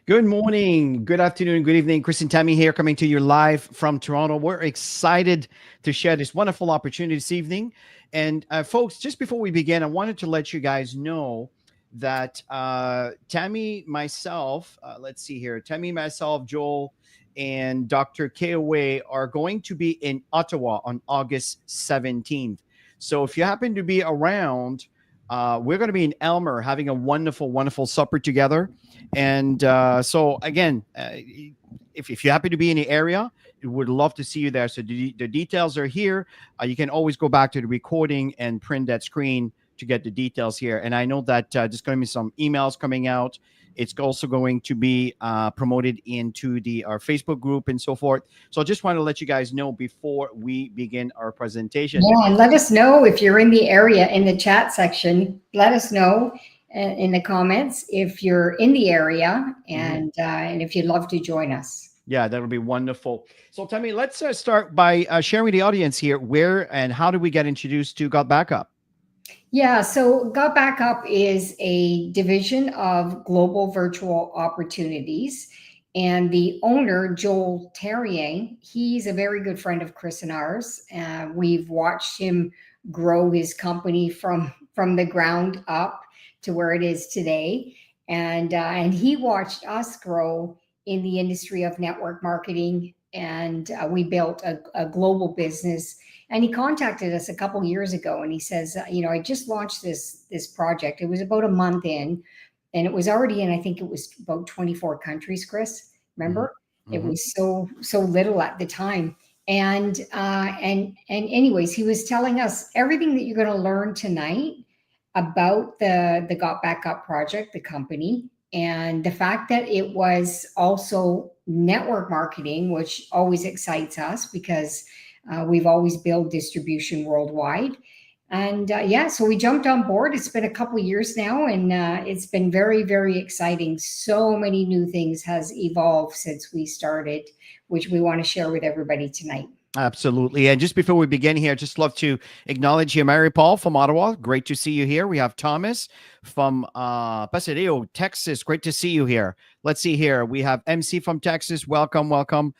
Good morning, good afternoon, good evening. Chris and Tammy here coming to you live from Toronto. We're excited to share this wonderful opportunity this evening. And folks, just before we begin, I wanted to let you guys know that Tammy, myself, let's see here, Tammy, myself, Joel, and Dr. KOA are going to be in Ottawa on August 17th. So if you happen to be around, we're going to be in Elmer having a wonderful, wonderful supper together. And so, again, if you happen to be in the area, we would love to see you there. So the details are here. You can always go back to the recording and print that screen to get the details here. And I know that there's going to be some emails coming out. It's also going to be promoted into our Facebook group and so forth. So I just want to let you guys know before we begin our presentation. Yeah, and let us know if you're in the area in the chat section. Let us know in the comments if you're in the area and if you'd love to join us. Yeah, that'll be wonderful. So tell me, let's start by sharing with the audience here where and how do we get introduced to GotBackup? Yeah, so GotBackup is a division of Global Virtual Opportunities. And the owner, Joel Terrier, he's a very good friend of Chris and ours. We've watched him grow his company from the ground up to where it is today. And he watched us grow in the industry of network marketing. And we built a global business. And he contacted us a couple years ago and he says, I just launched this project. It was about a month in and it was already in, I think it was about 24 countries, Chris. Remember? It was so little at the time. And anyways, he was telling us everything that you're going to learn tonight about the GotBackup project, the company, and the fact that it was also network marketing, which always excites us because we've always built distribution worldwide. And so we jumped on board. It's been a couple of years now, and it's been very, very exciting. So many new things has evolved since we started, which we want to share with everybody tonight. Absolutely. And just before we begin here, just love to acknowledge here Mary Paul from Ottawa. Great to see you here. We have Thomas from Pasadena, Texas. Great to see you here. Let's see here. We have MC from Texas. Welcome, welcome.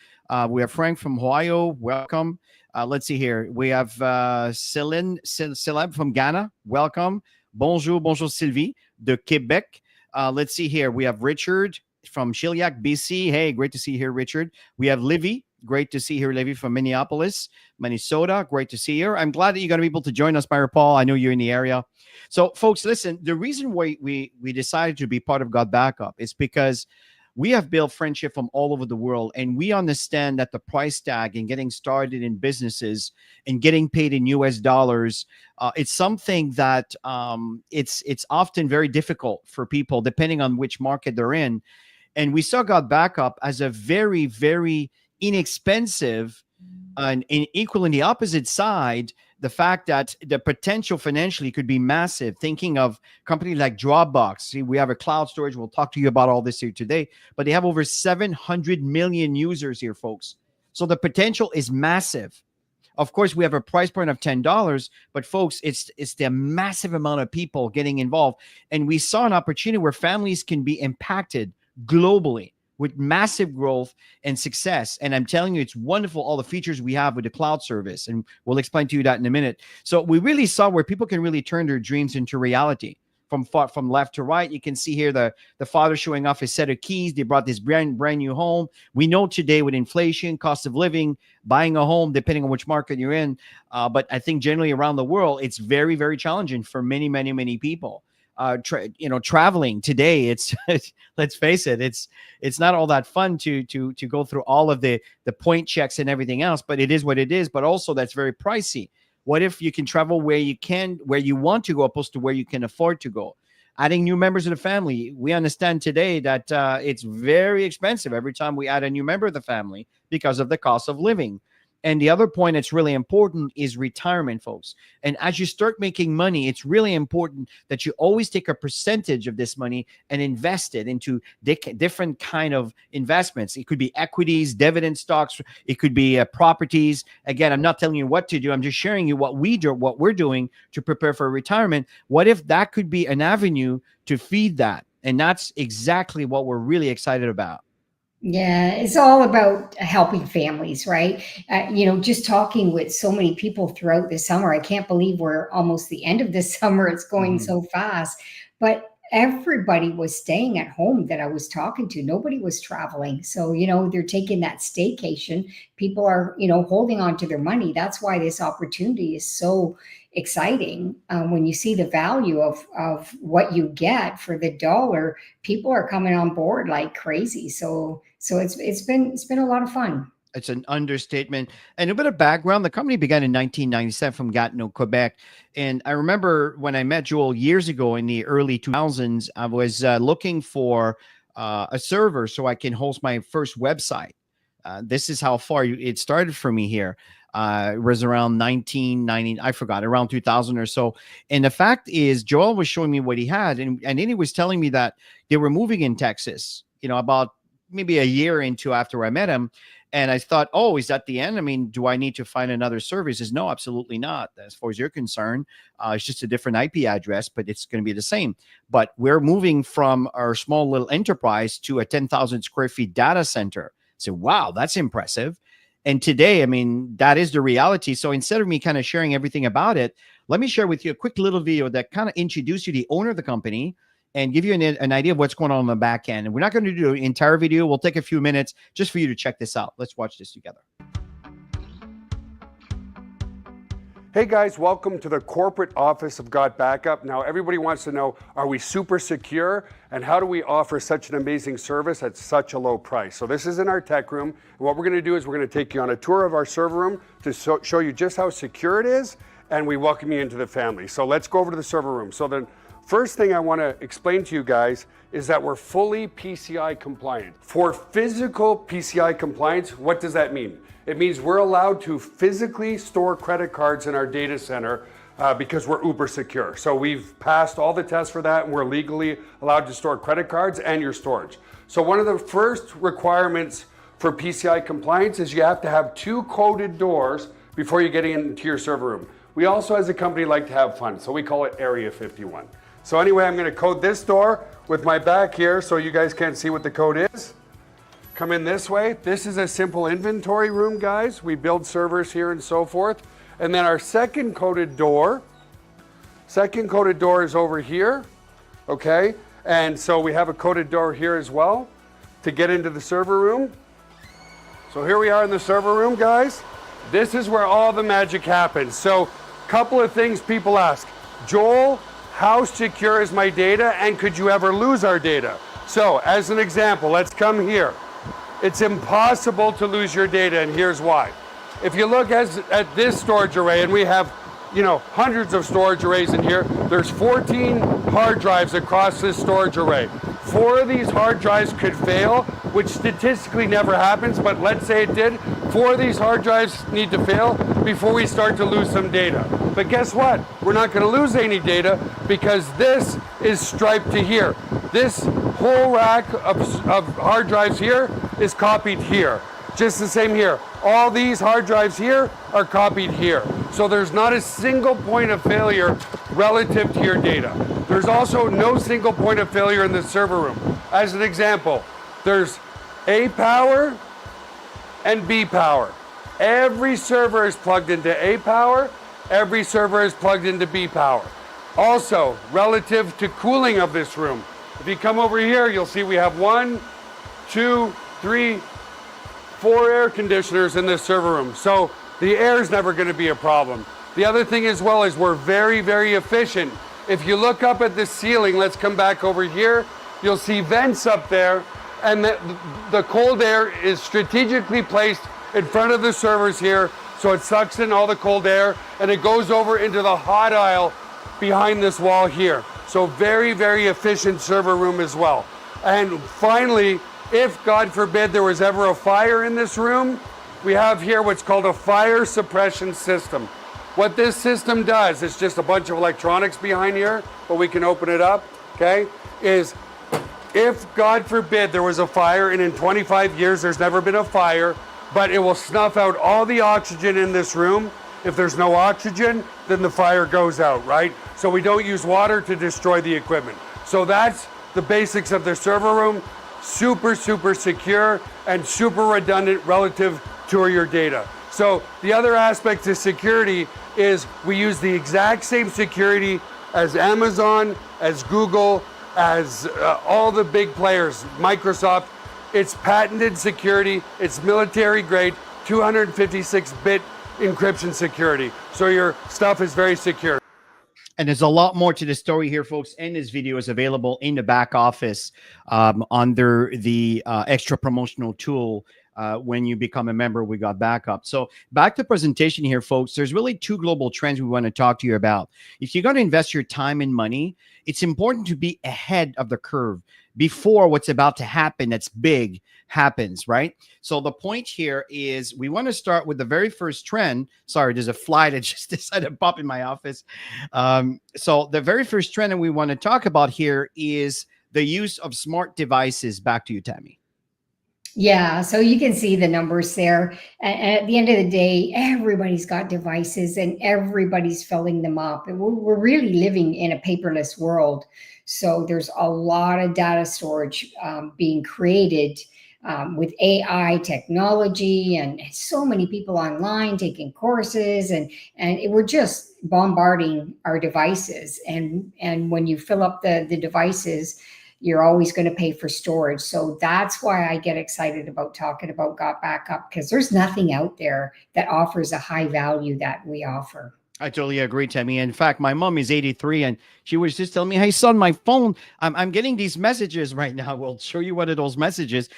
We have Frank from Ohio. Welcome. Let's see here. We have Celeb from Ghana. Welcome. Bonjour, bonjour Sylvie de Quebec. Let's see here. We have Richard from Chilliwack, BC. Hey, great to see you here, Richard. We have Livy. Great to see you here, Livy from Minneapolis, Minnesota. Great to see you. I'm glad that you're going to be able to join us, Mary Paul. I know you're in the area. So, folks, listen, the reason why we decided to be part of GotBackup is because we have built friendship from all over the world, and we understand that the price tag in getting started in businesses and getting paid in US dollars, it's something that it's often very difficult for people depending on which market they're in. And we saw GotBackup as a very, very inexpensive and equal in the opposite side, the fact that the potential financially could be massive. Thinking of companies like Dropbox. See, we have a cloud storage. We'll talk to you about all this here today, but they have over 700 million users here, folks. So the potential is massive. Of course, we have a price point of $10, but folks, it's the massive amount of people getting involved. And we saw an opportunity where families can be impacted globally with massive growth and success. And I'm telling you, it's wonderful, all the features we have with the cloud service. And we'll explain to you that in a minute. So we really saw where people can really turn their dreams into reality. From left to right, you can see here the father showing off his set of keys. They brought this brand new home. We know today with inflation, cost of living, buying a home, depending on which market you're in. But I think generally around the world, it's very, very challenging for many, many, many people. Traveling today, it's let's face it, it's not all that fun to go through all of the point checks and everything else, but it is what it is. But also that's very pricey. What if you can travel where you want to go opposed to where you can afford to go? Adding new members of the family, we understand today that it's very expensive every time we add a new member of the family because of the cost of living. And the other point that's really important is retirement, folks. And as you start making money, it's really important that you always take a percentage of this money and invest it into different kind of investments. It could be equities, dividend stocks. It could be properties. Again, I'm not telling you what to do. I'm just sharing you what we're doing to prepare for retirement. What if that could be an avenue to feed that? And that's exactly what we're really excited about. Yeah, it's all about helping families, right? Just talking with so many people throughout the summer. I can't believe we're almost the end of the summer. It's going Mhm. so fast. But everybody was staying at home that I was talking to. Nobody was traveling. So, they're taking that staycation. People are, holding on to their money. That's why this opportunity is so exciting. When you see the value of what you get for the dollar, people are coming on board like crazy. So it's been a lot of fun. It's an understatement. And a bit of background, the company began in 1997 from Gatineau, Quebec. And I remember when I met Joel years ago in the early 2000s, I was looking for a server so I can host my first website. This is how far it started for me here. It was around 1990, I forgot, around 2000 or so. And the fact is, Joel was showing me what he had. And then he was telling me that they were moving in Texas, about maybe a year into after I met him. And I thought, oh, is that the end? I mean, do I need to find another server? He says, no, absolutely not. As far as you're concerned, it's just a different IP address, but it's going to be the same. But we're moving from our small little enterprise to a 10,000 square feet data center. So, wow, that's impressive. And today, I mean, that is the reality. So instead of me kind of sharing everything about it, let me share with you a quick little video that kind of introduces you to the owner of the company and give you an idea of what's going on the back end. And we're not going to do an entire video. We'll take a few minutes just for you to check this out. Let's watch this together. Hey guys, welcome to the corporate office of GotBackup. Now everybody wants to know, are we super secure? And how do we offer such an amazing service at such a low price? So this is in our tech room. And what we're gonna do is we're gonna take you on a tour of our server room to show you just how secure it is, and we welcome you into the family. So let's go over to the server room. So the first thing I wanna explain to you guys is that we're fully PCI compliant. For physical PCI compliance, what does that mean? It means we're allowed to physically store credit cards in our data center because we're uber secure. So we've passed all the tests for that, and we're legally allowed to store credit cards and your storage. So one of the first requirements for PCI compliance is you have to have 2 coded doors before you get into your server room. We also, as a company, like to have fun, so we call it Area 51. So anyway, I'm gonna code this door with my back here so you guys can't see what the code is. Come in this way. This is a simple inventory room, guys. We build servers here and so forth. And then our second coded door is over here, okay? And so we have a coded door here as well to get into the server room. So here we are in the server room, guys. This is where all the magic happens. So a couple of things people ask. Joel, how secure is my data, and could you ever lose our data? So as an example, let's come here. It's impossible to lose your data, and here's why. If you look at this storage array, and we have, hundreds of storage arrays in here, there's 14 hard drives across this storage array. 4 of these hard drives could fail, which statistically never happens, but let's say it did. 4 of these hard drives need to fail before we start to lose some data. But guess what? We're not going to lose any data because this is striped to here. This whole rack of hard drives here is copied here. Just the same here. All these hard drives here are copied here. So there's not a single point of failure relative to your data. There's also no single point of failure in the server room. As an example, there's A power and B power. Every server is plugged into A power. Every server is plugged into B power. Also, relative to cooling of this room, if you come over here, you'll see we have 1, 2, 3, 4 air conditioners in this server room. So the air is never going to be a problem. The other thing as well is we're very, very efficient. If you look up at the ceiling, let's come back over here, you'll see vents up there, and the cold air is strategically placed in front of the servers here, so it sucks in all the cold air, and it goes over into the hot aisle behind this wall here. So very, very efficient server room as well. And finally, if God forbid there was ever a fire in this room, we have here what's called a fire suppression system. What this system does, it's just a bunch of electronics behind here, but we can open it up, okay, is if God forbid there was a fire, and in 25 years there's never been a fire, but it will snuff out all the oxygen in this room. If there's no oxygen, then the fire goes out, right? So we don't use water to destroy the equipment. So that's the basics of their server room, super secure and super redundant relative to your data. So the other aspect to security is we use the exact same security as Amazon, as Google, as all the big players, Microsoft. It's patented security, it's military grade, 256-bit encryption security. So your stuff is very secure. And there's a lot more to the story here, folks. And this video is available in the back office under the extra promotional tool when you become a member. We got backup. So back to presentation here, folks. There's really two global trends we want to talk to you about. If you're going to invest your time and money, it's important to be ahead of the curve before what's about to happen that's big happens, right? So the point here is we want to start with the very first trend. Sorry, there's a fly that just decided to pop in my office. So the very first trend that we want to talk about here is the use of smart devices. Back to you, Tammy. Yeah, so you can see the numbers there. And at the end of the day, everybody's got devices and everybody's filling them up. And we're really living in a paperless world. So there's a lot of data storage being created with AI technology and so many people online taking courses and we're just bombarding our devices. And when you fill up the devices, you're always going to pay for storage. So that's why I get excited about talking about GotBackup, because there's nothing out there that offers a high value that we offer. I totally agree, Tammy. In fact, my mom is 83 and she was just telling me, hey, son, my phone, I'm getting these messages right now. We'll show you what are those messages.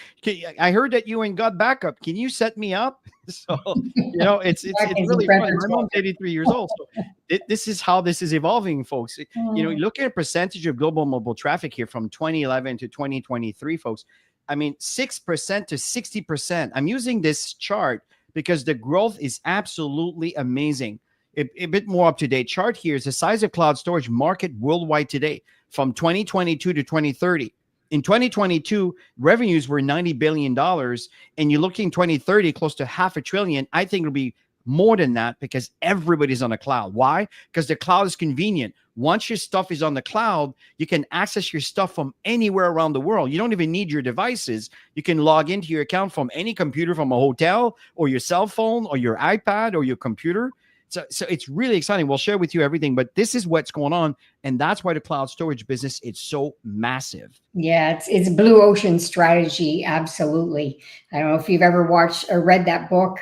I heard that you got backup. Can you set me up? So, you know, it's really fun. My mom's 83 years old. So this is how this is evolving, folks. You know, look at a percentage of global mobile traffic here from 2011 to 2023, folks. I mean, 6% to 60%. I'm using this chart because the growth is absolutely amazing. A bit more up-to-date chart here is the size of cloud storage market worldwide today from 2022 to 2030. In 2022, revenues were $90 billion, and you're looking 2030 close to $500 billion. I think it'll be more than that because everybody's on the cloud. Why? Because the cloud is convenient. Once your stuff is on the cloud, you can access your stuff from anywhere around the world. You don't even need your devices. You can log into your account from any computer, from a hotel or your cell phone or your iPad or your computer. So it's really exciting. We'll share with you everything, but this is what's going on. And that's why the cloud storage business is so massive. Yeah, it's blue ocean strategy. Absolutely. I don't know if you've ever watched or read that book,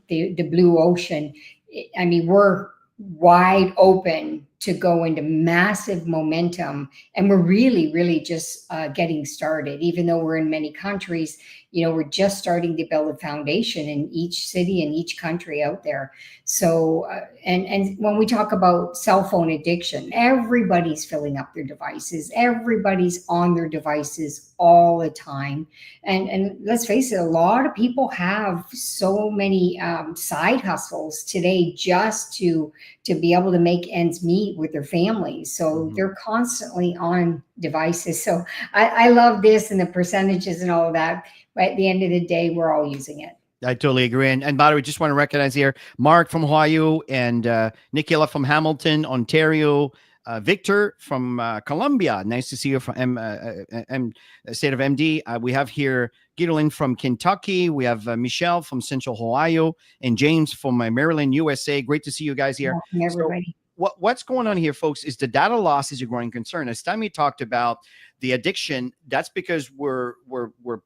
the Blue Ocean. I mean, we're wide open to go into massive momentum. And we're really just getting started. Even though we're in many countries, you know, we're just starting to build a foundation in each city and each country out there. So, and when we talk about cell phone addiction, everybody's filling up their devices. Everybody's on their devices all the time. And let's face it, a lot of people have so many side hustles today just to be able to make ends meet with their families. So they're constantly on devices. So I love this and the percentages and all of that. But at the end of the day, we're all using it. I totally agree. And by the way, just want to recognize here, Mark from Ohio and Nicola from Hamilton, Ontario, Victor from Colombia. Nice to see you from state of MD. We have here Gidolin from Kentucky. We have Michelle from Central Ohio and James from Maryland, USA. Great to see you guys here. Everybody. So what's going on here, folks, is the data loss is a growing concern. As Tammy talked about the addiction, that's because we're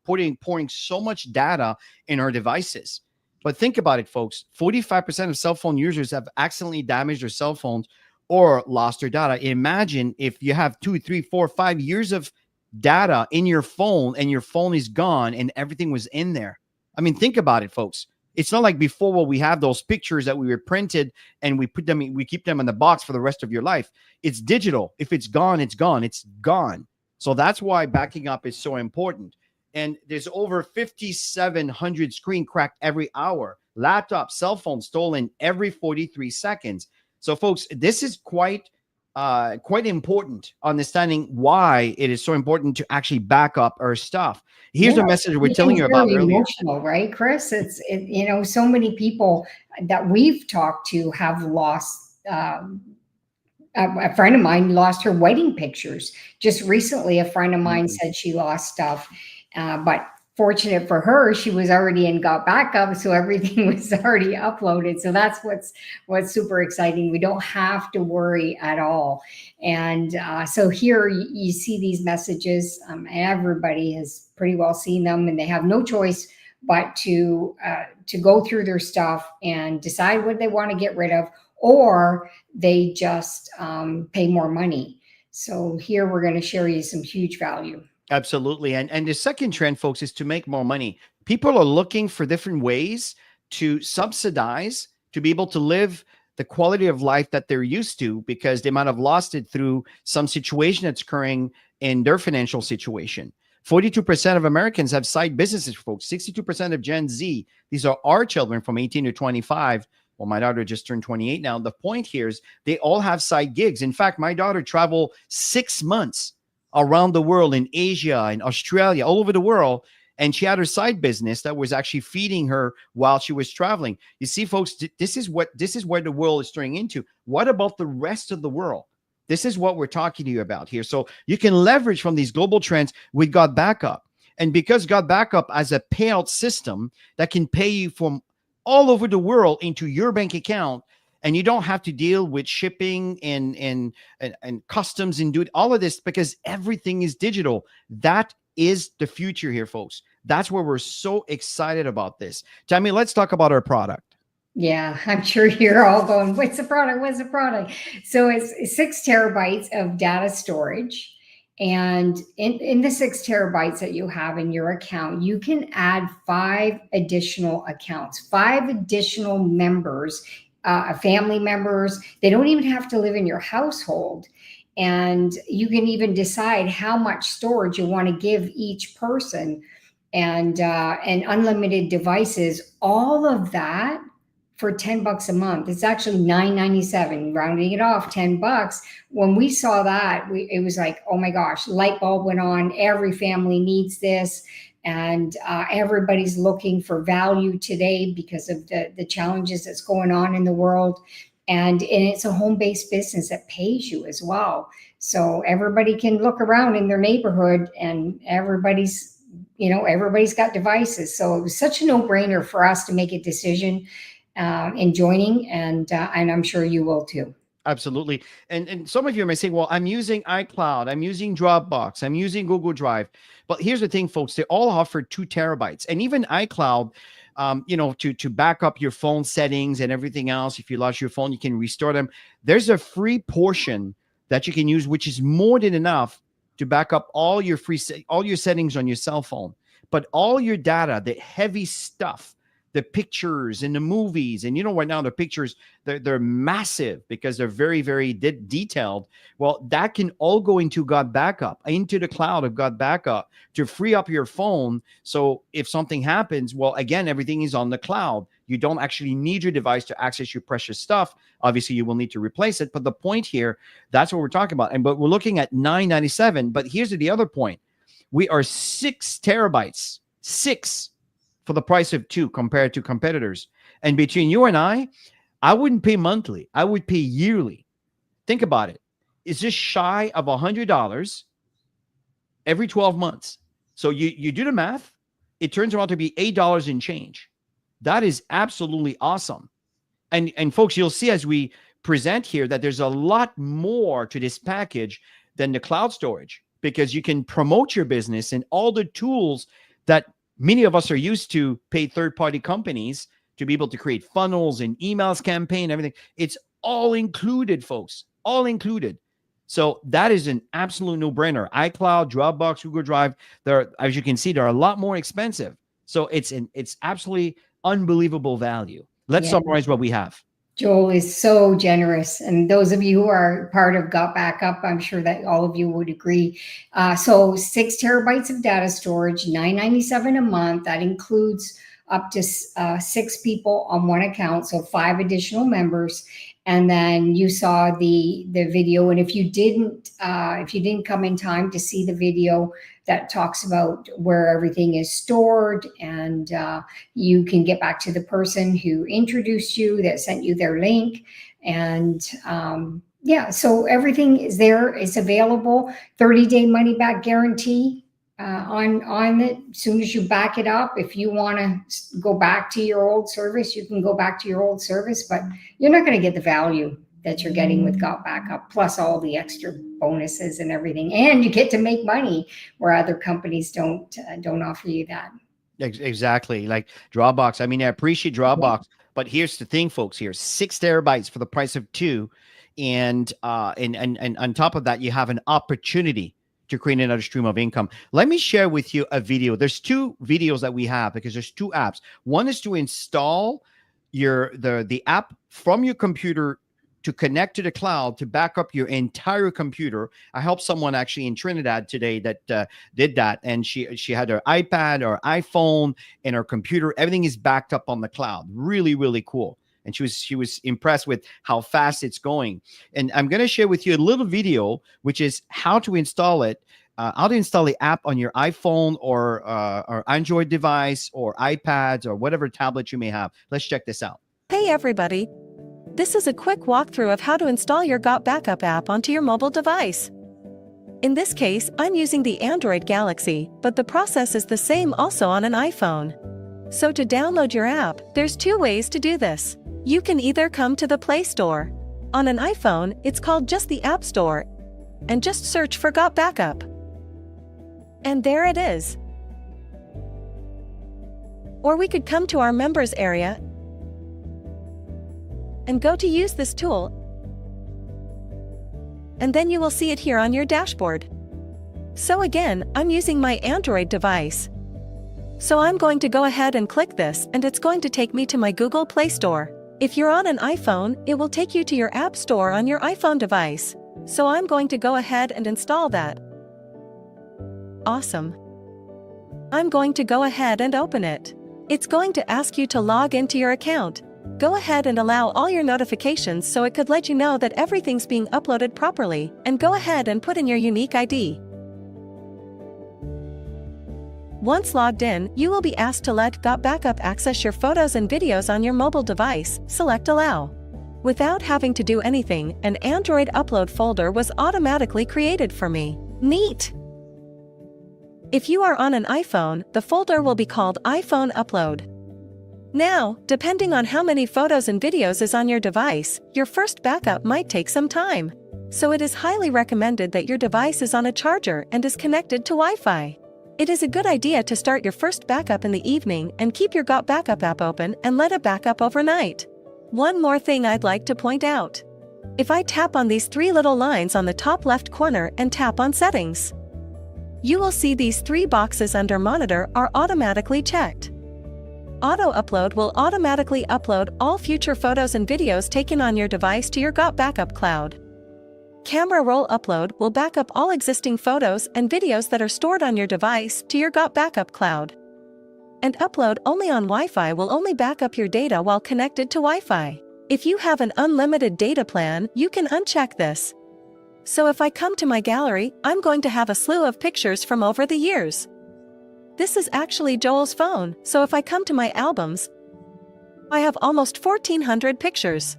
pouring so much data in our devices. But think about it, folks. 45% of cell phone users have accidentally damaged their cell phones or lost their data. Imagine if you have 2, 3, 4, 5 years of data in your phone and your phone is gone and everything was in there. I mean, think about it, folks. It's not like before where we have those pictures that we were printed and we put them, we keep them in the box for the rest of your life. It's digital. If it's gone, it's gone. It's gone. So that's why backing up is so important. And there's over 5,700 screen cracked every hour. Laptop, cell phone stolen every 43 seconds. So folks, this is quite important, understanding why it is so important to actually back up our stuff. Here's the message we're telling you about earlier. Emotional, right, Chris? It's you know, so many people that we've talked to have lost A friend of mine lost her wedding pictures. Just recently, a friend of mine Mhm. said she lost stuff, but fortunate for her, she was already in GotBackup, so everything was already uploaded. So that's what's super exciting. We don't have to worry at all. And so here you see these messages. Everybody has pretty well seen them, and they have no choice but to go through their stuff and decide what they want to get rid of, or they just pay more money. So here we're going to share you some huge value. Absolutely. And the second trend, folks, is to make more money. People are looking for different ways to subsidize, to be able to live the quality of life that they're used to, because they might have lost it through some situation that's occurring in their financial situation. 42% of Americans have side businesses, folks. 62% of Gen Z, these are our children from 18 to 25. Well, my daughter just turned 28 now. The point here is they all have side gigs. In fact, my daughter traveled 6 months around the world, in Asia, in Australia, all over the world. And she had her side business that was actually feeding her while she was traveling. You see, folks, this is where the world is turning into. What about the rest of the world? This is what we're talking to you about here. So you can leverage from these global trends with GotBackup. And because GotBackup has a payout system that can pay you from all over the world into your bank account, and you don't have to deal with shipping and customs and do all of this, because everything is digital. That is the future here, folks. That's where we're so excited about this. Tammy, let's talk about our product. Yeah, I'm sure you're all going, what's the product? What's the product? So it's 6 terabytes of data storage. And in the 6 terabytes that you have in your account, you can add 5 additional accounts, 5 additional members, family members. They don't even have to live in your household. And you can even decide how much storage you want to give each person, and unlimited devices, all of that for $10 a month. It's actually $9.97, rounding it off, $10. When we saw that, it was like, oh my gosh, light bulb went on. Every family needs this. And everybody's looking for value today because of the challenges that's going on in the world. And it's a home-based business that pays you as well. So everybody can look around in their neighborhood, and everybody's got devices. So it was such a no-brainer for us to make a decision in joining, and I'm sure you will too. Absolutely. And some of you may say, well, I'm using iCloud, I'm using Dropbox, I'm using Google Drive. But here's the thing, folks, they all offer 2 terabytes. And even iCloud, to back up your phone settings and everything else. If you lost your phone, you can restore them. There's a free portion that you can use, which is more than enough to back up all your settings on your cell phone. But all your data, the heavy stuff, the pictures and the movies, and right now the pictures, they're massive because they're very, very detailed. Well, that can all go into GotBackup, into the cloud of GotBackup, to free up your phone. So if something happens, well, again, everything is on the cloud. You don't actually need your device to access your precious stuff. Obviously, you will need to replace it. But the point here, that's what we're talking about. But we're looking at $9.97. But here's the other point. We are 6 terabytes, 6, for the price of 2 compared to competitors. And between you and I wouldn't pay monthly. I would pay yearly. Think about it. It's just shy of $100 every 12 months. So you do the math, it turns around to be $8 and change. That is absolutely awesome. And folks, you'll see as we present here that there's a lot more to this package than the cloud storage, because you can promote your business and all the tools that many of us are used to pay third-party companies to be able to create funnels and emails campaign, everything. It's all included, folks, all included. So that is an absolute no-brainer. iCloud, Dropbox, Google Drive, as you can see, they're a lot more expensive. So it's absolutely unbelievable value. Let's summarize what we have. Joel is so generous. And those of you who are part of GotBackup, I'm sure that all of you would agree. So 6 terabytes of data storage, $9.97 a month. That includes up to 6 people on one account, so 5 additional members. And then you saw the video. And if you didn't come in time to see the video that talks about where everything is stored, and you can get back to the person who introduced you, that sent you their link, and Yeah, so everything is there. It's available. 30-day money back guarantee on it. As soon as you back it up, if you want to go back to your old service, you can go back to your old service, but you're not going to get the value that you're getting with GotBackup, plus all the extra bonuses and everything, and you get to make money where other companies don't offer you that. Exactly, like Dropbox. I mean, I appreciate Dropbox, but here's the thing, folks. Here, 6 terabytes for the price of 2, and on top of that, you have an opportunity to create another stream of income. Let me share with you a video. There's 2 videos that we have because there's 2 apps. One is to install the app from your computer to connect to the cloud to back up your entire computer. I helped someone actually in Trinidad today that did that, and she had her iPad or iPhone and her computer. Everything is backed up on the cloud. Really, really cool. And she was impressed with how fast it's going. And I'm going to share with you a little video, which is how to install it. How to install the app on your iPhone or Android device or iPads or whatever tablet you may have. Let's check this out. Hey everybody! This is a quick walkthrough of how to install your GotBackup app onto your mobile device. In this case, I'm using the Android Galaxy, but the process is the same also on an iPhone. So to download your app, there's 2 ways to do this. You can either come to the Play Store. On an iPhone, it's called just the App Store, and just search for GotBackup. And there it is. Or we could come to our members area and go to use this tool, and then you will see it here on your dashboard. So again, I'm using my Android device. So I'm going to go ahead and click this, and it's going to take me to my Google Play Store. If you're on an iPhone, it will take you to your App Store on your iPhone device. So I'm going to go ahead and install that. Awesome. I'm going to go ahead and open it. It's going to ask you to log into your account. Go ahead and allow all your notifications so it could let you know that everything's being uploaded properly, and go ahead and put in your unique ID. Once logged in, you will be asked to let GotBackup access your photos and videos on your mobile device. Select Allow. Without having to do anything, an Android upload folder was automatically created for me. Neat! If you are on an iPhone, the folder will be called iPhone Upload. Now, depending on how many photos and videos is on your device, your first backup might take some time. So it is highly recommended that your device is on a charger and is connected to Wi-Fi. It is a good idea to start your first backup in the evening and keep your GotBackup app open and let it back up overnight. One more thing I'd like to point out. If I tap on these 3 little lines on the top left corner and tap on Settings, you will see these 3 boxes under Monitor are automatically checked. Auto Upload will automatically upload all future photos and videos taken on your device to your GotBackup cloud. Camera Roll Upload will back up all existing photos and videos that are stored on your device to your GotBackup cloud. And Upload Only on Wi-Fi will only back up your data while connected to Wi-Fi. If you have an unlimited data plan, you can uncheck this. So if I come to my gallery, I'm going to have a slew of pictures from over the years. This is actually Joel's phone, so if I come to my albums, I have almost 1,400 pictures.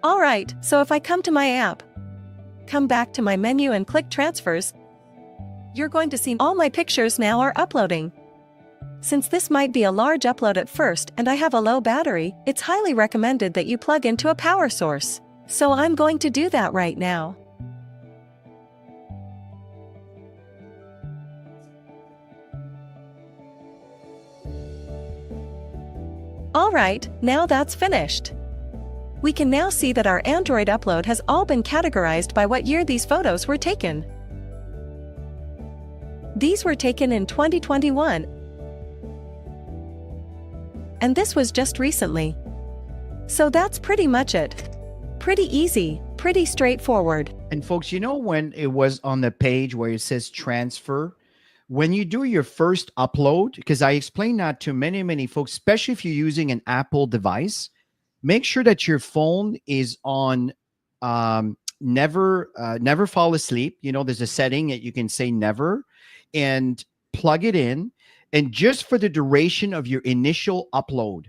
Alright, so if I come to my app, come back to my menu and click Transfers, you're going to see all my pictures now are uploading. Since this might be a large upload at first and I have a low battery, it's highly recommended that you plug into a power source. So I'm going to do that right now. Alright, now that's finished. We can now see that our Android upload has all been categorized by what year these photos were taken. These were taken in 2021. And this was just recently. So that's pretty much it. Pretty easy, pretty straightforward. And folks, you know when it was on the page where it says transfer, when you do your first upload, because I explained that to many, many folks, especially if you're using an Apple device, make sure that your phone is on never fall asleep. You know, there's a setting that you can say never, and plug it in, and just for the duration of your initial upload.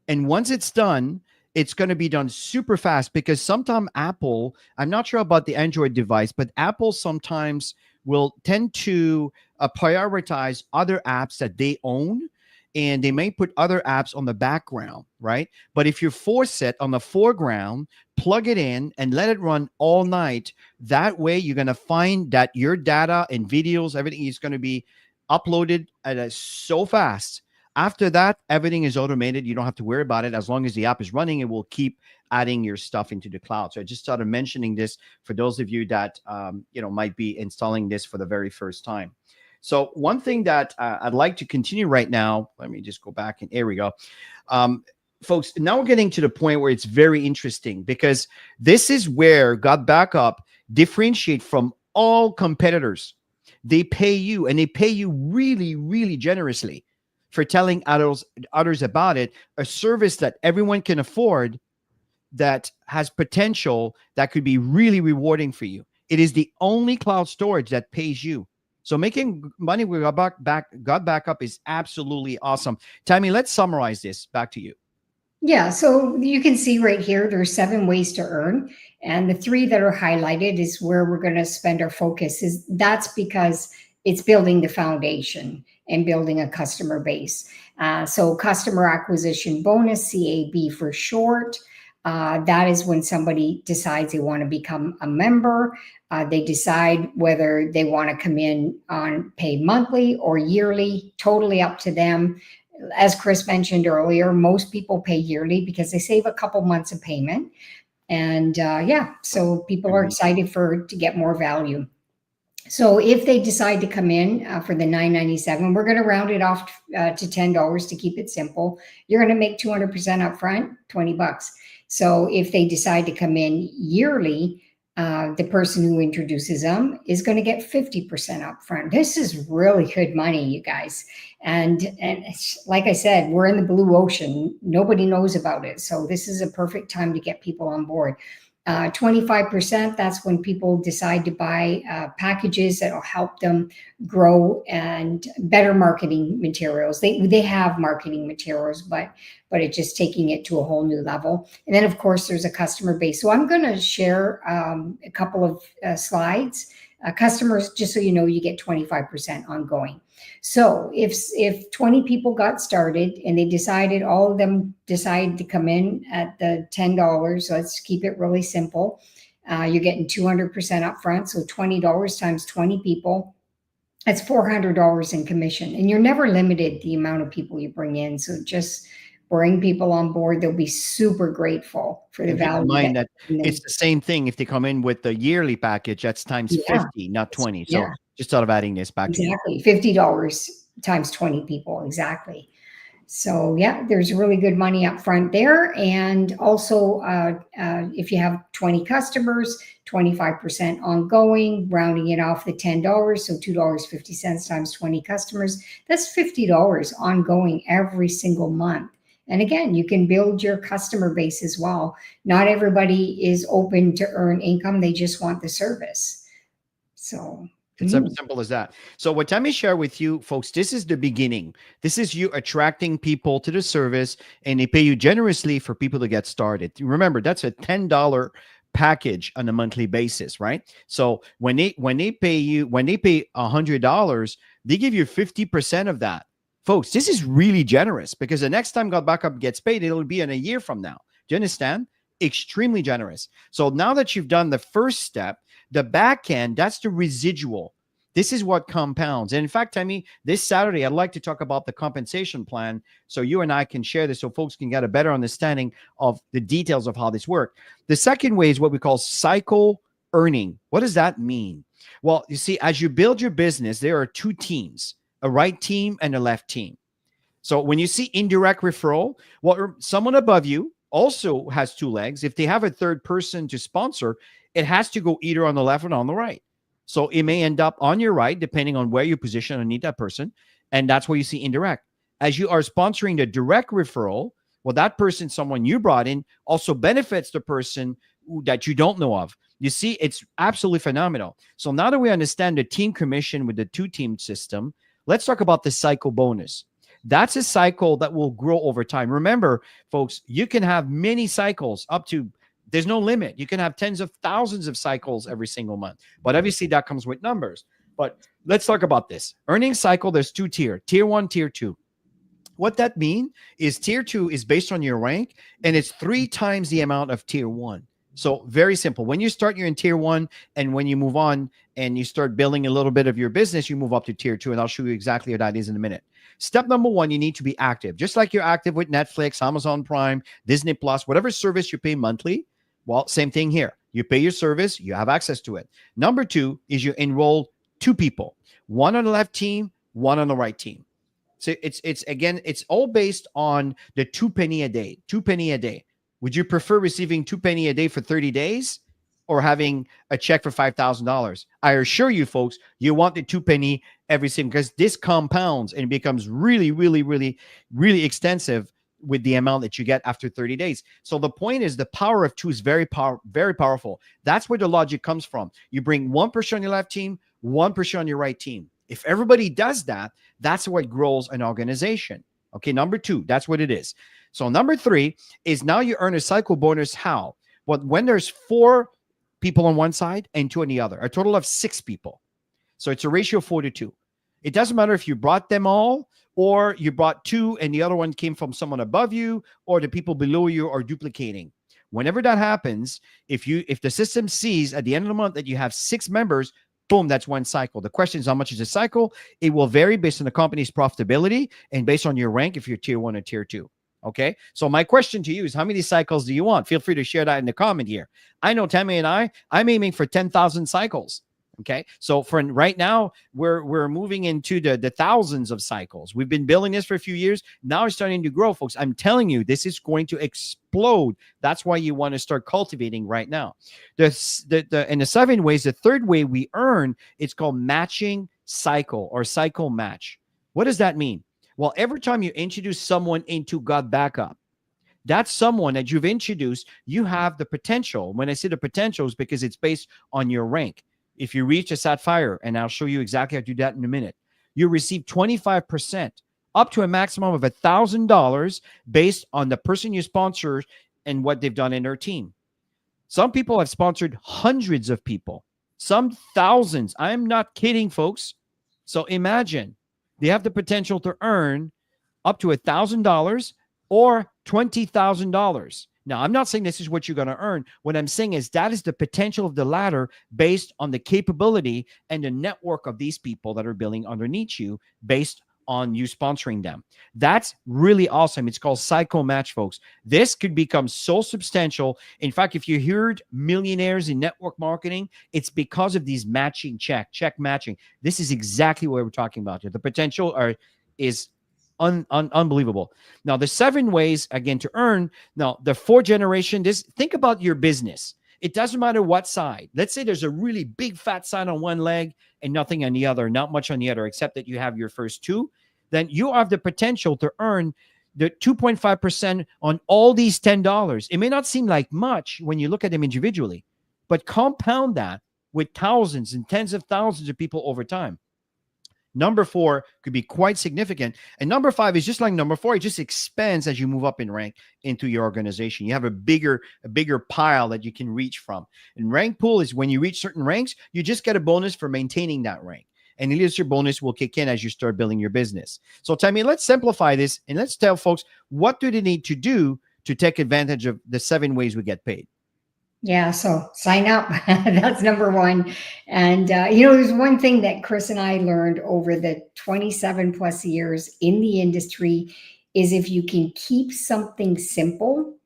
And once it's done, it's going to be done super fast, because sometimes Apple, I'm not sure about the Android device, but Apple sometimes will tend to prioritize other apps that they own, and they may put other apps on the background, right? But if you force it on the foreground, plug it in and let it run all night, that way you're going to find that your data and videos, everything is going to be uploaded at so fast. After that, everything is automated. You don't have to worry about it. As long as the app is running, it will keep adding your stuff into the cloud. So I just started mentioning this for those of you that might be installing this for the very first time. So one thing that I'd like to continue right now, let me just go back, and here we go. Folks, now we're getting to the point where it's very interesting, because this is where GotBackup differentiate from all competitors. They pay you, and they pay you really, really generously for telling others about it, a service that everyone can afford, that has potential, that could be really rewarding for you. It is the only cloud storage that pays you. So making money with GotBackup is absolutely awesome. Tammy, let's summarize this. Back to you. Yeah, so you can see right here, there's 7 ways to earn. And the 3 that are highlighted is where we're going to spend our focus. That's because it's building the foundation and building a customer base. So customer acquisition bonus, CAB for short. That is when somebody decides they want to become a member. They decide whether they want to come in on pay monthly or yearly, totally up to them. As Chris mentioned earlier, most people pay yearly because they save a couple months of payment. And so people are excited to get more value. So if they decide to come in for the $9.97, we're going to round it off to $10 to keep it simple. You're going to make 200% up front, $20. So if they decide to come in yearly, the person who introduces them is going to get 50% up front. This is really good money, you guys. And like I said, we're in the blue ocean. Nobody knows about it. So this is a perfect time to get people on board. 25%, that's when people decide to buy packages that will help them grow, and better marketing materials. They have marketing materials, but it's just taking it to a whole new level. And then, of course, there's a customer base. So I'm going to share a couple of slides. Customers, just so you know, you get 25% ongoing. So if 20 people got started and they decided, all of them decide to come in at the $10, let's keep it really simple. You're getting 200% upfront. So $20 times 20 people, that's $400 in commission. And you're never limited the amount of people you bring in. So just bring people on board. They'll be super grateful for the value. Keep in mind that it's the same thing if they come in with the yearly package. That's times 50, not 20. So just thought of adding this back. Exactly. $50 times 20 people. Exactly. So yeah, there's really good money up front there. And also if you have 20 customers, 25% ongoing, rounding it off the $10. So $2.50 times 20 customers, that's $50 ongoing every single month. And again, you can build your customer base as well. Not everybody is open to earn income. They just want the service. So it's as simple as that. So what Tammy shared with you, folks, this is the beginning. This is you attracting people to the service, and they pay you generously for people to get started. Remember, that's a $10 package on a monthly basis, right? So when they pay $100, they give you 50% of that. Folks, this is really generous, because the next time GotBackup gets paid, it'll be in a year from now. Do you understand? Extremely generous. So now that you've done the first step, the back end, that's the residual. This is what compounds. And in fact, Tammy, this Saturday, I'd like to talk about the compensation plan so you and I can share this so folks can get a better understanding of the details of how this works. The second way is what we call cycle earning. What does that mean? Well, you see, as you build your business, there are 2 teams. A right team and a left team. So when you see indirect referral, well, someone above you also has 2 legs. If they have a third person to sponsor, it has to go either on the left or on the right. So it may end up on your right, depending on where you position underneath that person. And that's where you see indirect. As you are sponsoring the direct referral, well, that person, someone you brought in, also benefits the person that you don't know of. You see, it's absolutely phenomenal. So now that we understand the team commission with the 2-team system, let's talk about the cycle bonus. That's a cycle that will grow over time. Remember, folks, you can have many cycles up to, there's no limit. You can have tens of thousands of cycles every single month. But obviously that comes with numbers. But let's talk about this. Earnings cycle, there's two tier, tier 1, tier 2. What that means is tier 2 is based on your rank, and it's 3 times the amount of tier 1. So very simple. When you start, you're in tier 1, and when you move on and you start building a little bit of your business, you move up to tier 2, and I'll show you exactly what that is in a minute. Step number 1, you need to be active. Just like you're active with Netflix, Amazon Prime, Disney Plus, whatever service you pay monthly. Well, same thing here. You pay your service, you have access to it. Number 2 is you enroll 2 people, one on the left team, one on the right team. So it's again, it's all based on the 2 penny a day, 2 penny a day. Would you prefer receiving 2 penny a day for 30 days or having a check for $5,000? I assure you, folks, you want the 2 penny every single, because this compounds and it becomes really, really, really, really extensive with the amount that you get after 30 days. So the point is the power of 2 is very powerful. That's where the logic comes from. You bring 1 person on your left team, 1 person on your right team. If everybody does that, that's what grows an organization. Okay, number 2, that's what it is. So number 3 is now you earn a cycle bonus. How? Well, when there's 4 people on one side and 2 on the other, a total of 6 people. So it's a ratio of 4 to 2. It doesn't matter if you brought them all or you brought 2 and the other one came from someone above you or the people below you are duplicating. Whenever that happens, if the system sees at the end of the month that you have 6 members, boom, that's 1 cycle. The question is, how much is a cycle? It will vary based on the company's profitability and based on your rank if you're tier 1 or tier 2. Okay. So my question to you is, how many cycles do you want? Feel free to share that in the comment here. I know Tammy and I'm aiming for 10,000 cycles. Okay. So for right now, we're moving into the thousands of cycles. We've been building this for a few years. Now it's starting to grow, folks. I'm telling you, this is going to explode. That's why you want to start cultivating right now. In the 7 ways, the third way we earn, it's called matching cycle or cycle match. What does that mean? Well, every time you introduce someone into GotBackup, that's someone that you've introduced, you have the potential. When I say the potential, is because it's based on your rank. If you reach a Sapphire, and I'll show you exactly how to do that in a minute, you receive 25% up to a maximum of $1,000 based on the person you sponsor and what they've done in their team. Some people have sponsored hundreds of people, some thousands. I'm not kidding, folks. So imagine they have the potential to earn up to $1,000 or $20,000. Now, I'm not saying this is what you're going to earn. What I'm saying is that is the potential of the ladder based on the capability and the network of these people that are building underneath you based on you sponsoring them. That's really awesome. It's called Cycle Match, folks. This could become so substantial. In fact, if you heard millionaires in network marketing, it's because of these matching check matching. This is exactly what we're talking about here. The potential is unbelievable. Now, the 7 ways, again, to earn. Now, the 4th generation, think about your business. It doesn't matter what side. Let's say there's a really big fat side on one leg and nothing on the other, not much on the other, except that you have your first 2. Then you have the potential to earn the 2.5% on all these $10. It may not seem like much when you look at them individually, but compound that with thousands and tens of thousands of people over time. Number 4 could be quite significant. And number 5 is just like number 4. It just expands as you move up in rank into your organization. You have a bigger pile that you can reach from. And rank pool is when you reach certain ranks, you just get a bonus for maintaining that rank. And your bonus will kick in as you start building your business. So Tammy, let's simplify this and let's tell folks, what do they need to do to take advantage of the 7 ways we get paid? Yeah, so sign up. That's number 1. And, there's one thing that Chris and I learned over the 27 plus years in the industry is if you can keep something simple,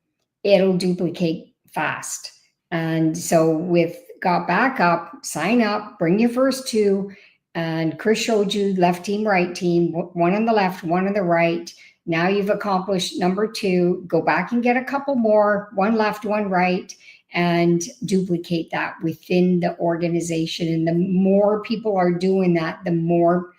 it'll duplicate fast. And so with GotBackup, sign up, bring your first 2. And Chris showed you left team, right team, 1 on the left, 1 on the right. Now you've accomplished number 2. Go back and get a couple more, 1 left, 1 right. And duplicate that within the organization. And the more people are doing that, the more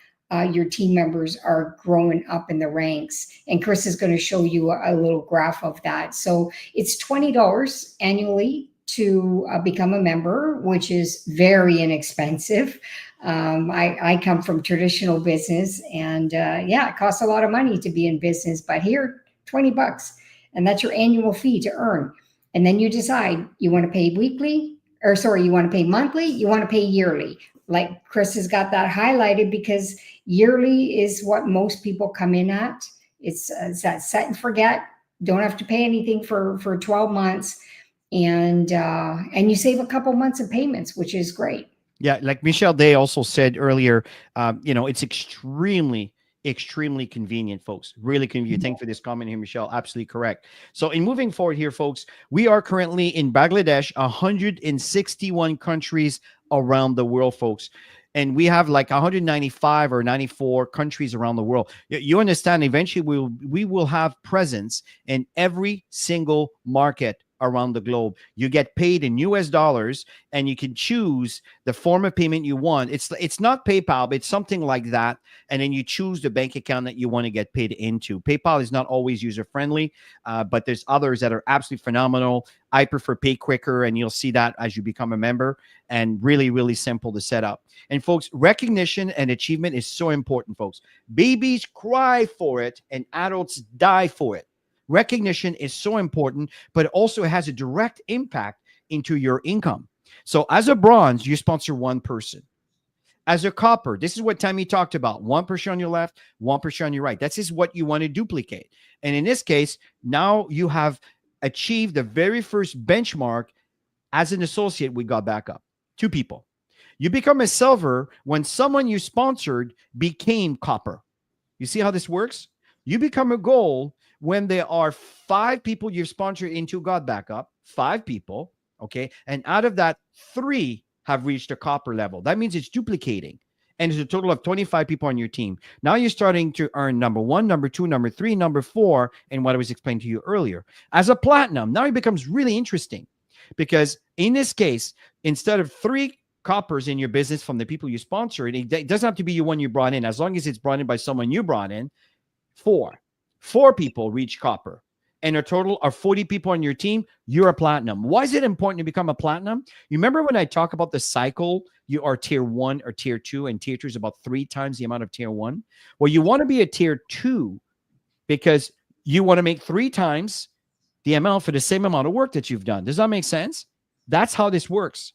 your team members are growing up in the ranks. And Chris is going to show you a little graph of that. So it's $20 annually to become a member, which is very inexpensive. I come from traditional business, and yeah, it costs a lot of money to be in business, but here, $20, and that's your annual fee to earn. And then you decide you want to pay weekly, or sorry, you want to pay monthly, you want to pay yearly. Like Chris has got that highlighted because yearly is what most people come in at. It's that set and forget. Don't have to pay anything for 12 months, and you save a couple months of payments, which is great. Yeah, like Michelle Day also said earlier, it's extremely convenient, folks. Really convenient. Thank you for this comment here, Michelle. Absolutely correct. So in moving forward here, folks, we are currently in Bangladesh, 161 countries around the world, folks. And we have like 195 or 94 countries around the world. You understand, eventually we will have presence in every single market around the globe. You get paid in US dollars, and you can choose the form of payment you want. It's not PayPal, but it's something like that. And then you choose the bank account that you want to get paid into. PayPal is not always user friendly, but there's others that are absolutely phenomenal. I prefer Pay Quicker, and you'll see that as you become a member, and really, really simple to set up. And folks, recognition and achievement is so important, folks. Babies cry for it and adults die for it. Recognition is so important, but it also has a direct impact into your income. So as a bronze, you sponsor one person. As a copper, this is what Tammy talked about. 1% on your left, 1% on your right. That's just what you want to duplicate. And in this case, now you have achieved the very first benchmark as an associate with GotBackup. 2 people. You become a silver when someone you sponsored became copper. You see how this works? You become a gold when there are 5 people you've sponsored into GotBackup, 5 people, okay? And out of that, 3 have reached a copper level. That means it's duplicating. And there's a total of 25 people on your team. Now you're starting to earn number 1, number 2, number 3, number 4, and what I was explaining to you earlier. As a platinum, now it becomes really interesting, because in this case, instead of 3 coppers in your business from the people you sponsor, it doesn't have to be the one you brought in. As long as it's brought in by someone you brought in, 4 people reach copper, and a total of 40 people on your team, you're a platinum. Why is it important to become a platinum? You remember when I talk about the cycle, you are tier 1 or tier 2, and tier 2 is about 3 times the amount of tier 1. Well, you want to be a tier 2 because you want to make 3 times the amount for the same amount of work that you've done. Does that make sense? That's how this works.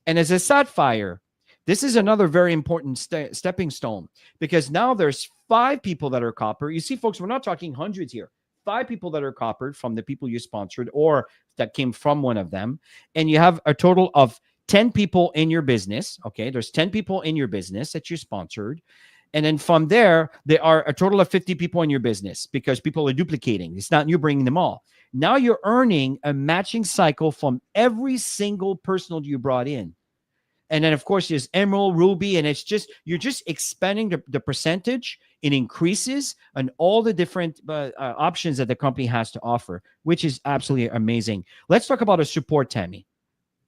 And as a sapphire, this is another very important stepping stone, because now there's 5 people that are copper. You see, folks, we're not talking hundreds here. 5 people that are coppered from the people you sponsored or that came from one of them. And you have a total of 10 people in your business. Okay, there's 10 people in your business that you sponsored. And then from there are a total of 50 people in your business, because people are duplicating. It's not you bringing them all. Now you're earning a matching cycle from every single person you brought in. And then, of course, there's Emerald, Ruby, and you're just expanding the percentage. It increases on all the different options that the company has to offer, which is absolutely amazing. Let's talk about a support, Tammy.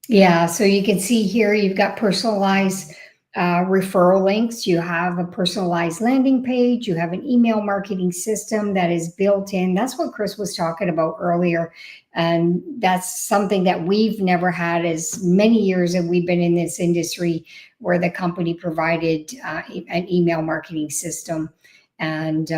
Yeah, so you can see here you've got personalized referral links. You have a personalized landing page. You have an email marketing system that is built in. That's what Chris was talking about earlier. And that's something that we've never had as many years that we've been in this industry, where the company provided an email marketing system. And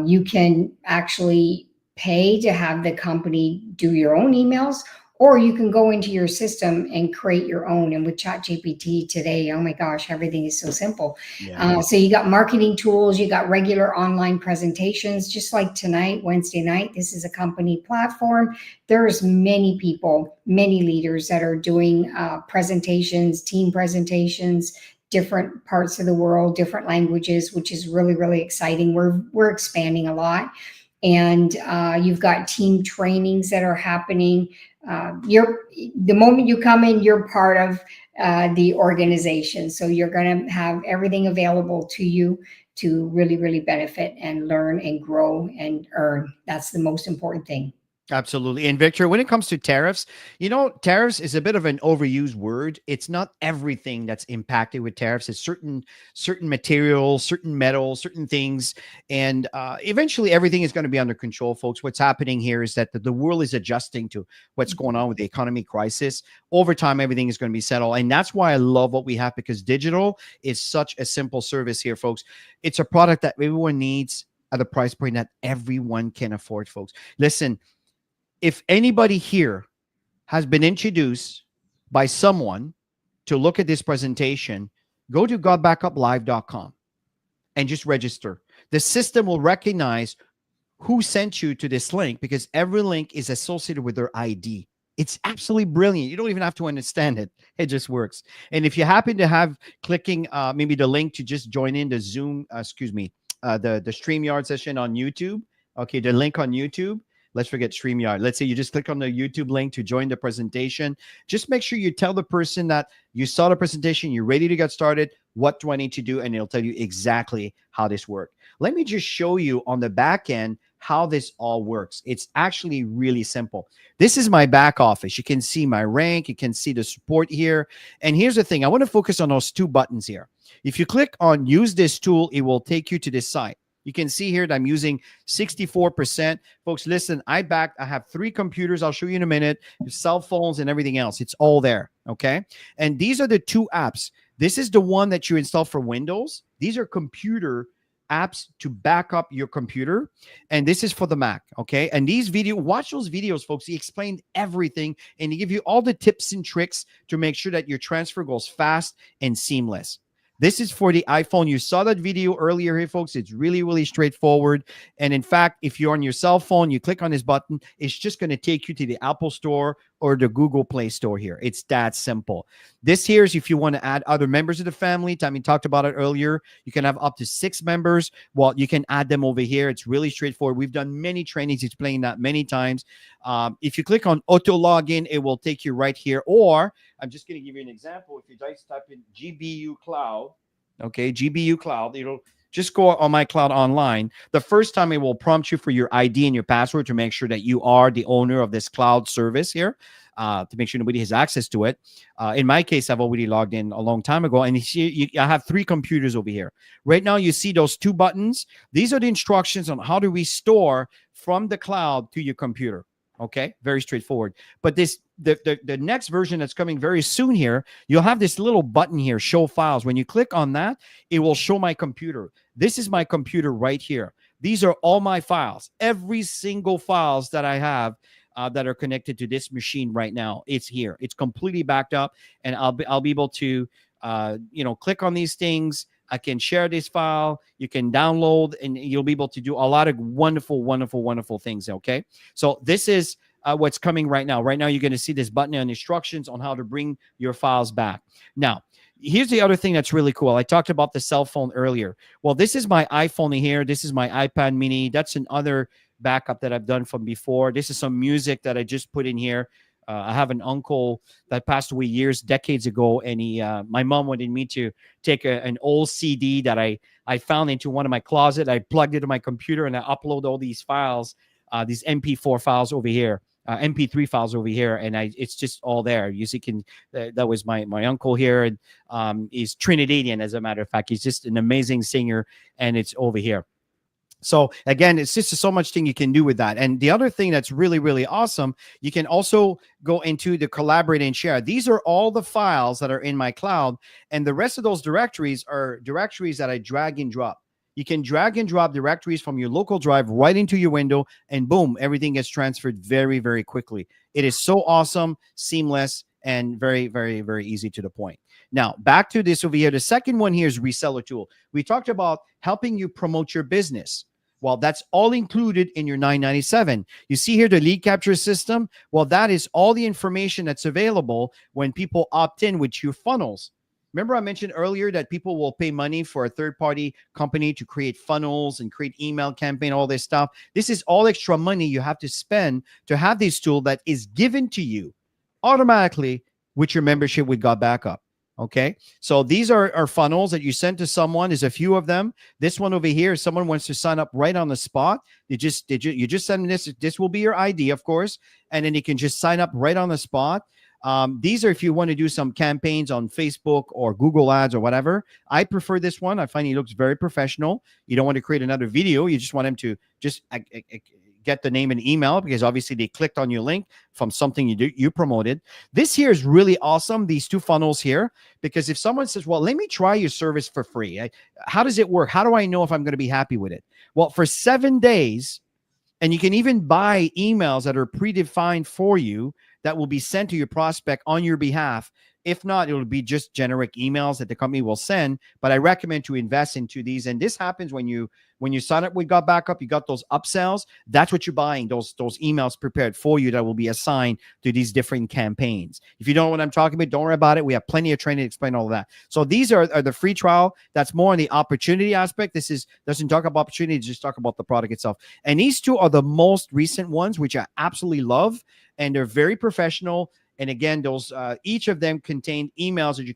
you can actually pay to have the company do your own emails, or you can go into your system and create your own. And with ChatGPT today, oh my gosh, everything is so simple. Yeah. So you got marketing tools, you got regular online presentations, just like tonight, Wednesday night. This is a company platform. There's many people, many leaders that are doing presentations, team presentations, different parts of the world, different languages, which is really, really exciting. We're expanding a lot. And you've got team trainings that are happening. The moment you come in, you're part of the organization. So you're going to have everything available to you to really, really benefit and learn and grow and earn. That's the most important thing. Absolutely. And Victor, when it comes to tariffs, tariffs is a bit of an overused word. It's not everything that's impacted with tariffs. It's certain materials, certain metals, certain things, and eventually everything is going to be under control, folks. What's happening here is that the world is adjusting to what's going on with the economy crisis. Over time, everything is going to be settled, and that's why I love what we have, because digital is such a simple service here, folks. It's a product that everyone needs at a price point that everyone can afford, folks. Listen, if anybody here has been introduced by someone to look at this presentation, go to gotbackuplive.com and just register. The system will recognize who sent you to this link, because every link is associated with their ID. It's absolutely brilliant. You don't even have to understand it. It just works. And if you happen to have clicking maybe the link to just join in the Zoom, the StreamYard session on YouTube, okay, the link on YouTube, let's forget StreamYard. Let's say you just click on the YouTube link to join the presentation. Just make sure you tell the person that you saw the presentation, you're ready to get started, what do I need to do, and it'll tell you exactly how this works. Let me just show you on the back end how this all works. It's actually really simple. This is my back office. You can see my rank. You can see the support here. And here's the thing. I want to focus on those two buttons here. If you click on use this tool, it will take you to this site. You can see here that I'm using 64%. Folks, listen, I have 3 computers. I'll show you in a minute. Cell phones and everything else. It's all there, okay? And these are the 2 apps. This is the one that you install for Windows. These are computer apps to back up your computer. And this is for the Mac, okay? And watch those videos, folks. He explained everything, and he give you all the tips and tricks to make sure that your transfer goes fast and seamless. This is for the iPhone. You saw that video earlier here, folks. It's really, really straightforward. And in fact, if you're on your cell phone, you click on this button, it's just going to take you to the Apple Store or the Google Play Store here. It's that simple. This here is if you want to add other members of the family. Tommy talked about it earlier. You can have up to 6 members. Well, you can add them over here. It's really straightforward. We've done many trainings explaining that many times. If you click on auto login, it will take you right here. Or I'm just going to give you an example. If you guys type in GBU Cloud, okay, GBU Cloud, it'll just go on my cloud online. The first time it will prompt you for your ID and your password to make sure that you are the owner of this cloud service here, to make sure nobody has access to it. In my case, I've already logged in a long time ago, and I have 3 computers over here. Right now, you see those 2 buttons. These are the instructions on how to restore from the cloud to your computer. Okay, very straightforward. But the next version that's coming very soon here, you'll have this little button here, show files. When you click on that, it will show my computer. This is my computer right here. These are all my files. Every single files that I have that are connected to this machine right now, it's here. It's completely backed up, and I'll be able to click on these things. I can share this file. You can download, and you'll be able to do a lot of wonderful, wonderful, wonderful things, okay? So this is what's coming right now. Right now, you're going to see this button on instructions on how to bring your files back. Now, here's the other thing that's really cool. I talked about the cell phone earlier. Well, this is my iPhone here. This is my iPad mini. That's another backup that I've done from before. This is some music that I just put in here. I have an uncle that passed away decades ago, and my mom wanted me to take an old CD that I found into one of my closet. I plugged it in my computer, and I upload all these files, these MP4 files over here, MP3 files over here, and it's just all there. You see, that was my uncle here, and he's Trinidadian, as a matter of fact. He's just an amazing singer, and it's over here. So again, it's just so much thing you can do with that. And the other thing that's really, really awesome, you can also go into the collaborate and share. These are all the files that are in my cloud. And the rest of those directories are directories that I drag and drop. You can drag and drop directories from your local drive right into your window, and boom, everything gets transferred very, very quickly. It is so awesome, seamless, and very, very, very easy to the point. Now, back to this over here. The second one here is reseller tool. We talked about helping you promote your business. Well, that's all included in your $997. You see here the lead capture system. Well, that is all the information that's available when people opt in with your funnels. Remember I mentioned earlier that people will pay money for a third-party company to create funnels and create email campaign, all this stuff. This is all extra money you have to spend to have this tool that is given to you automatically with your membership with GotBackup. Okay, so these are funnels that you send to someone. There's a few of them. This one over here, someone wants to sign up right on the spot. You just send them this. This will be your ID, of course, and then you can just sign up right on the spot. These are if you want to do some campaigns on Facebook or Google Ads or whatever. I prefer this one. I find it looks very professional. You don't want to create another video. You just want them to just get the name and email, because obviously they clicked on your link from something you promoted. This here is really awesome, these two funnels here, because if someone says, well, let me try your service for free, how does it work? How do I know if I'm going to be happy with it? Well, for 7 days, and you can even buy emails that are predefined for you that will be sent to your prospect on your behalf. If not, it will be just generic emails that the company will send. But I recommend to invest into these. And this happens when you sign up with GotBackup, you got those upsells. That's what you're buying, those emails prepared for you that will be assigned to these different campaigns. If you don't know what I'm talking about, don't worry about it. We have plenty of training to explain all of that. So these are the free trial. That's more on the opportunity aspect. This doesn't talk about opportunity, just talk about the product itself. And these two are the most recent ones, which I absolutely love. And they're very professional. And again, those each of them contain emails that you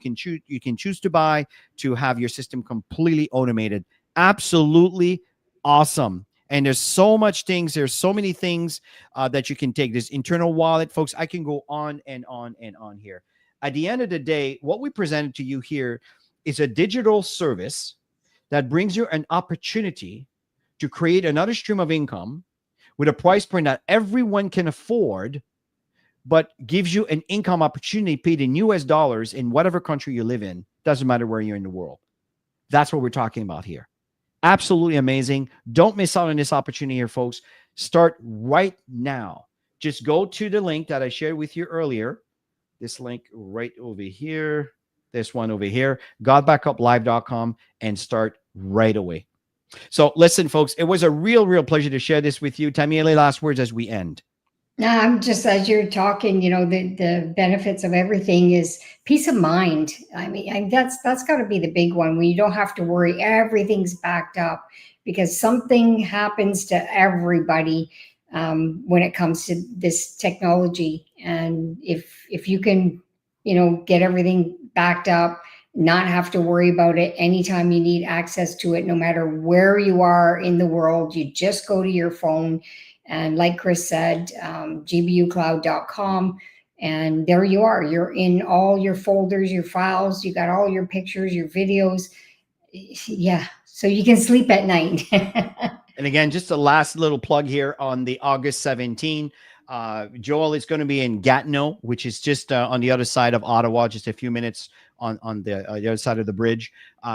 can choose to buy to have your system completely automated. Absolutely awesome. And there's so much things. There's so many things that you can take. This internal wallet, folks. I can go on and on and on here. At the end of the day, what we presented to you here is a digital service that brings you an opportunity to create another stream of income with a price point that everyone can afford, but gives you an income opportunity paid in US dollars in whatever country you live in. Doesn't matter where you're in the world. That's what we're talking about here. Absolutely amazing. Don't miss out on this opportunity here, folks. Start right now. Just go to the link that I shared with you earlier. This link right over here. This one over here, GotBackupLive.com, and start right away. So listen, folks, it was a real pleasure to share this with you. Tammy, any last words as we end? No, I'm just, as you're talking, the benefits of everything is peace of mind. I mean, that's got to be the big one, when you don't have to worry, everything's backed up, because something happens to everybody when it comes to this technology. And if you can, get everything backed up, not have to worry about it anytime you need access to it, no matter where you are in the world, you just go to your phone. And like Chris said, gbucloud.com, and there you are. You're in all your folders, your files. You got all your pictures, your videos. Yeah, so you can sleep at night. And again, just a last little plug here on the August 17. Joel is going to be in Gatineau, which is just on the other side of Ottawa, just a few minutes on the other side of the bridge.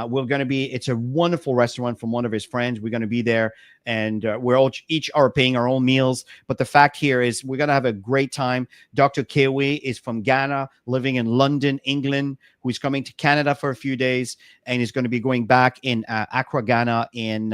We're going to be, it's a wonderful restaurant from one of his friends. We're going to be there, and we're all each are paying our own meals. But the fact here is we're going to have a great time. Dr. Kewe is from Ghana, living in London, England, who's coming to Canada for a few days, and is going to be going back in Accra, Ghana in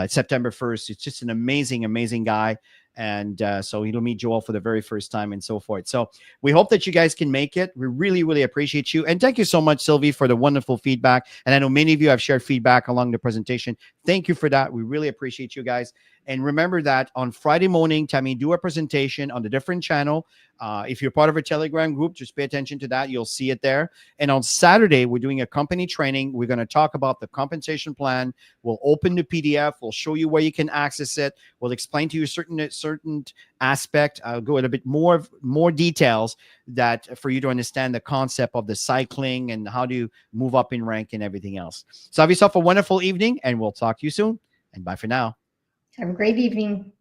September 1st. It's just an amazing guy. And so he'll meet Joel for the very first time and so forth. So we hope that you guys can make it. We really appreciate you. And thank you so much, Sylvie, for the wonderful feedback. And I know many of you have shared feedback along the presentation. Thank you for that. We really appreciate you guys. And remember that on Friday morning, Tammy, do a presentation on the different channel. If you're part of a Telegram group, just pay attention to that. You'll see it there. And on Saturday, we're doing a company training. We're going to talk about the compensation plan. We'll open the PDF. We'll show you where you can access it. We'll explain to you certain aspect. I'll go into a bit more details that for you to understand the concept of the cycling and how to move up in rank and everything else. So have yourself a wonderful evening, and we'll talk to you soon. And bye for now. Have a great evening.